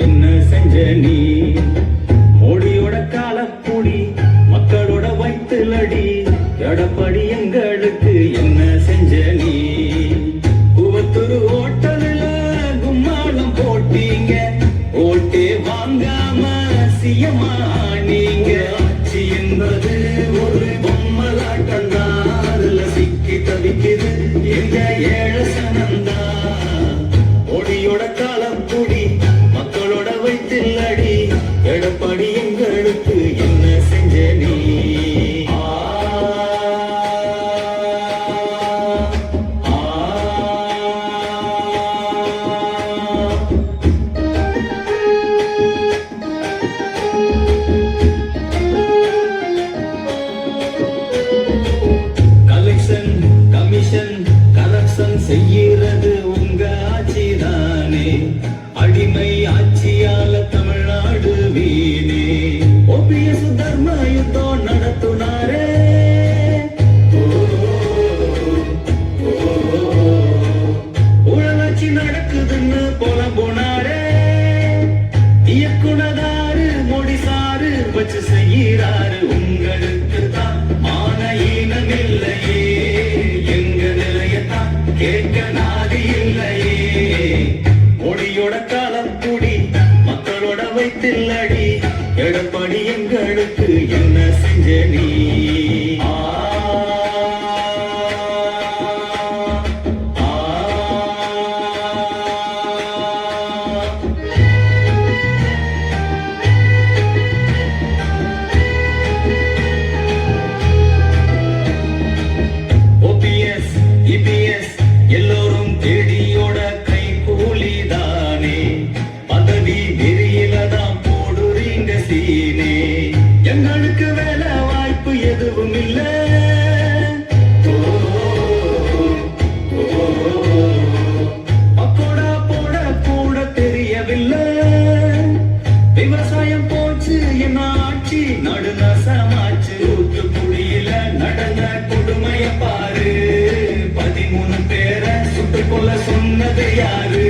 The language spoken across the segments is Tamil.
என்ன செஞ்ச நீ? மோடியோட காலப்புடி மக்களோட வயிற்றுலடி எடப்படி எங்களுக்கு என்ன செஞ்ச நீ? குவத்தூர் ஓட்டலில் கும்மாளம் போட்டீங்க, ஓட்டே வாங்காம சியமா நீங்க. ஆட்சி என்பது ஒரு பொம்மலாட்டம் தான், அதுல சிக்கி தவிக்குது எங்க ஏழை சனந்தா. மோடியோட காலப்புடி மக்களோட வயிற்றிலடி எடப்பாடி எங்களுக்கு என்ன செஞ்ச நீ? கமிஷன் கரப்ஷன் செய்கிறது உங்க ஆட்சிதானே, அடிமை ஆட்சியால தமிழ்நாடு வீணே. OPS தர்ம யுத்தம் நடத்துனாரே, ஊழலாட்சி நடக்குதுன்னு போல போனாரே. இயக்குனதாரு மோடி சாரு வச்சு செய்யறாரு, உங்களுக்கு தான் மான ஈனம் இல்லையே, கேட்க நாதி இல்லையே. மோடியோட காலப்புடி மக்களோட வயிற்றிலடி எடப்பாடி எங்களுக்கு என்ன செஞ்ச நீ? OPS EPS எல்லோரும் தேடியோட கை கூலிதானே, பதவி வெறியிலதான் போடுறீங்க சீனே. எங்களுக்கு வேலை வாய்ப்பு எதுவும் இல்ல, பக்கோடா போட கூட தெரியவில்லை. விவசாயம் போச்சு என்ன ஆட்சி, நடுநாசமாச்சு. தூத்துக்குடியில நடந்த கொடுமைய பாரு, 13 பேரை சுட்டு கொள்ள சொன்னது யாரு?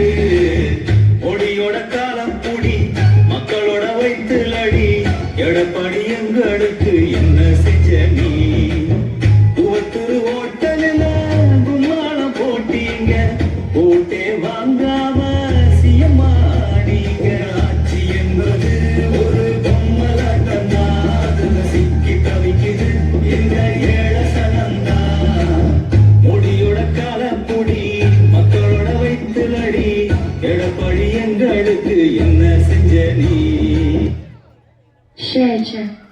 மோடியோட காலப்புடி மக்களோட வயிற்றுலடி எடப்பாடி எங்களுக்கு என்ன செஞ்ச நீ? குவத்தூர் ஓட்டலில் கும்மாளம் போட்டீங்க, ஓட்டே வாங்காம சியமா நீங்க. ஆட்சி என்பது ஒரு பொம்மலாட்டம் தான், அதுல சிக்கி தவிக்குது எங்க ஏழை சனந்தா. மோடியோட காலப்புடி மக்களோட வயிற்றுலடி எடப்பாடி எங்களுக்கு என்ன செஞ்ச நீ?谢谢。